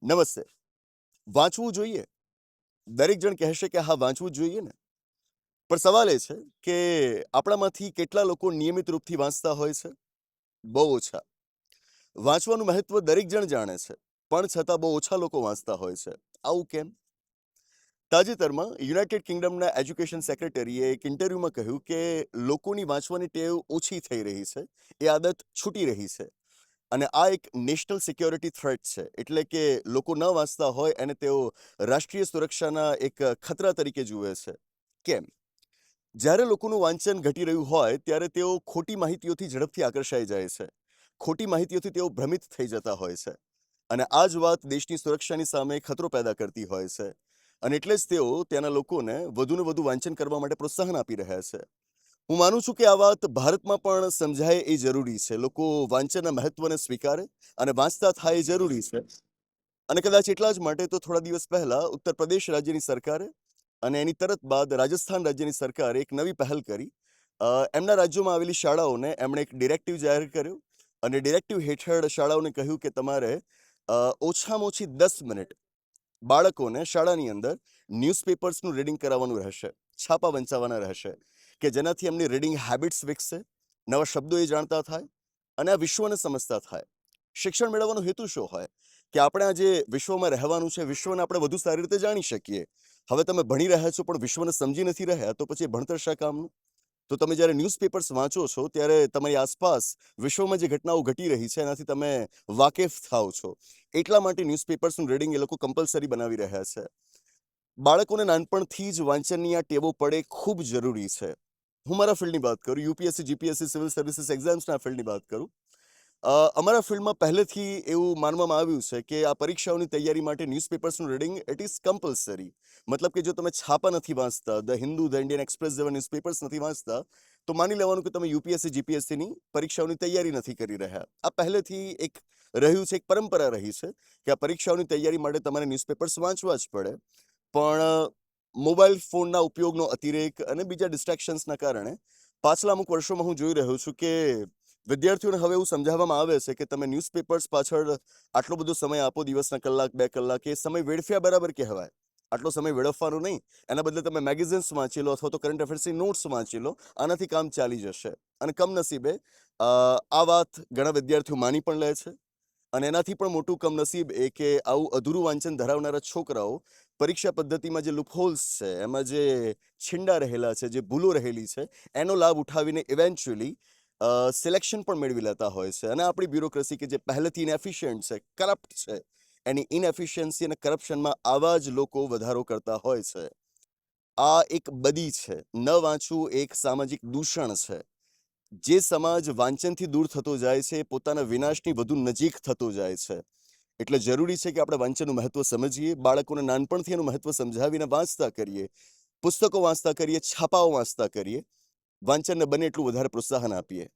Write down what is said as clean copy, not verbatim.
નમસ્તે. વાંચવું જોઈએ. દરેક જણ કહેશે કે હા, વાંચવું જ જોઈએ ને. પણ સવાલ એ છે કે આપણામાંથી કેટલા લોકો નિયમિત રૂપથી વાંચતા હોય છે? બહુ ઓછા. વાંચવાનું મહત્વ દરેક જણ જાણે છે, પણ છતાં બહુ ઓછા લોકો વાંચતા હોય છે. આવું કેમ? તાજેતરમાં યુનાઇટેડ કિંગડમના એજ્યુકેશન સેક્રેટરીએ એક ઇન્ટરવ્યુમાં કહ્યું કે લોકોની વાંચવાની ટેવ ઓછી થઈ રહી છે. એ આદત છૂટી રહી છે. અને આ એક નેશનલ સિક્યોરિટી થ્રેટ છે. એટલે કે લોકો ન વાંચતા હોય અને તેઓ રાષ્ટ્રીય સુરક્ષાના એક ખતરા તરીકે જુએ છે. કેમ? જ્યારે લોકોનું વાંચન ઘટી રહ્યું હોય ત્યારે તેઓ ખોટી માહિતીઓથી ઝડપથી આકર્ષાઈ જાય છે. ખોટી માહિતીઓથી તેઓ ભ્રમિત થઈ જતા હોય છે. અને આ જ વાત દેશની સુરક્ષાની સામે ખતરો પેદા કરતી હોય છે. અને એટલે જ તેઓ ત્યાંના લોકોને વધુને વધુ વાંચન કરવા માટે પ્રોત્સાહન આપી રહ્યા છે. હું માનું છું કે આ વાત ભારતમાં પણ સમજાય એ જરૂરી છે. લોકો વાંચનના મહત્વને સ્વીકારે અને વાંચતા થાય એ જરૂરી છે. અને કદાચ એટલા જ માટે તો થોડા દિવસ પહેલા ઉત્તર પ્રદેશ રાજ્યની સરકારે અને એની તરત બાદ રાજસ્થાન રાજ્યની સરકારે એક નવી પહેલ કરી. એમના રાજ્યોમાં આવેલી શાળાઓને એમણે એક ડિરેક્ટિવ જાહેર કર્યો અને ડિરેક્ટિવ હેઠળ શાળાઓને કહ્યું કે તમારે ઓછામાં ઓછી 10 મિનિટ બાળકોને શાળાની અંદર ન્યૂઝપેપર્સનું રીડિંગ કરાવવાનું રહેશે, છાપા વંચાવવાના રહેશે, કે જેનાથી એમની રીડિંગ હેબિટ્સ વિકસે, નવા શબ્દો એ જાણતા થાય અને આ વિશ્વને સમજતા થાય. શિક્ષણ મેળવવાનો હેતુ શું હોય? કે આપણે આ જે વિશ્વમાં રહેવાનું છે, વિશ્વને આપણે વધુ સારી રીતે જાણી શકીએ. હવે તમે ભણી રહ્યા છો પણ વિશ્વને સમજી નથી રહ્યા, તો પછી એ ભણતર શા કામનું? તો તમે જ્યારે ન્યૂઝપેપર્સ વાંચો છો ત્યારે તમારી આસપાસ વિશ્વમાં જે ઘટનાઓ ઘટી રહી છે એનાથી તમે વાકેફ થાઓ છો. એટલા માટે ન્યૂઝપેપર્સનું રીડિંગ એ લોકો કમ્પલસરી બનાવી રહ્યા છે. બાળકોને નાનપણથી જ વાંચનની આ ટેવો પડે ખૂબ જરૂરી છે. હું મારા ફિલ્ડની વાત કરું, યુપીએસસી, જીપીએસસી, સિવિલ સર્વિસીસ એક્ઝામ્સના ફિલ્ડની વાત કરું. અમારા ફિલ્ડમાં પહેલેથી એવું માનવામાં આવ્યું છે કે આ પરીક્ષાઓની તૈયારી માટે ન્યૂઝપેપર્સનું રીડિંગ ઇટ ઇઝ કમ્પલસરી. મતલબ કે જો તમે છાપા નથી વાંચતા, the Hindu, the Indian express જેવા ન્યૂઝપેપર્સ નથી વાંચતા, તો માની લેવાનું કે તમે યુપીએસસી, જીપીએસસીની પરીક્ષાઓની તૈયારી નથી કરી રહ્યા. આ પહેલેથી એક રહ્યું છે, એક પરંપરા રહી છે કે આ પરીક્ષાઓની તૈયારી માટે તમારે ન્યૂઝપેપર્સ વાંચવા જ પડે. પણ મોબાઈલ ફોનના ઉપયોગનો અતિરેક અને બીજા ડિસ્ટ્રેક્શન્સના કારણે પાછલા અમુક વર્ષોમાં હું જોઈ રહ્યો છું કે વિદ્યાર્થીઓને હવે એવું સમજાવવામાં આવે છે કે તમે ન્યૂઝપેપર્સ પાછળ આટલો બધો સમય આપો, દિવસના કલાક, 2 કલાક, એ સમય વેડફ્યા બરાબર કહેવાય. આટલો સમય વેડફવાનો નહીં. એના બદલે તમે મેગેઝિન્સ વાંચી લો અથવા તો કરંટ અફેર્સની નોટ્સ વાંચી લો. આનાથી કામ ચાલી જશે. અને કમનસીબે આ વાત ઘણા વિદ્યાર્થીઓ માની પણ લે છે. અને એનાથી પણ મોટું કમનસીબ એ કે આવું અધૂરું વાંચન ધરાવનારા છોકરાઓ પરીક્ષા પદ્ધતિમાં જે લૂપહોલ્સ છે, એમાં જે છીંડા રહેલા છે, જે ભૂલો રહેલી છે, એનો લાભ ઉઠાવીને ઇવેન્ચ્યુઅલી સિલેક્શન પણ મેળવી લેતા હોય છે. અને આપણી બ્યુરોક્રેસી કે જે પહેલેથી ઇનએફિશિયન્ટ છે, કરપ્ટ છે, એની ઇનએફિશિયન્સી અને કરપ્શનમાં આવા જ લોકો વધારો કરતા હોય છે. આ એક બદી છે. ન વાંચવું એક સામાજિક દૂષણ છે. જે સમાજ વાંચનથી દૂર થતો જાય છે, પોતાના વિનાશની વધુ નજીક થતો જાય છે. એટલે જરૂરી છે કે આપણે વાંચનનું મહત્વ સમજીએ, બાળકોને નાનપણથી એનું મહત્વ સમજાવીને વાંચતા કરીએ, પુસ્તકો વાંચતા કરીએ, છાપાઓ વાંચતા કરીએ, વાંચનને બને એટલું વધારે પ્રોત્સાહન આપીએ.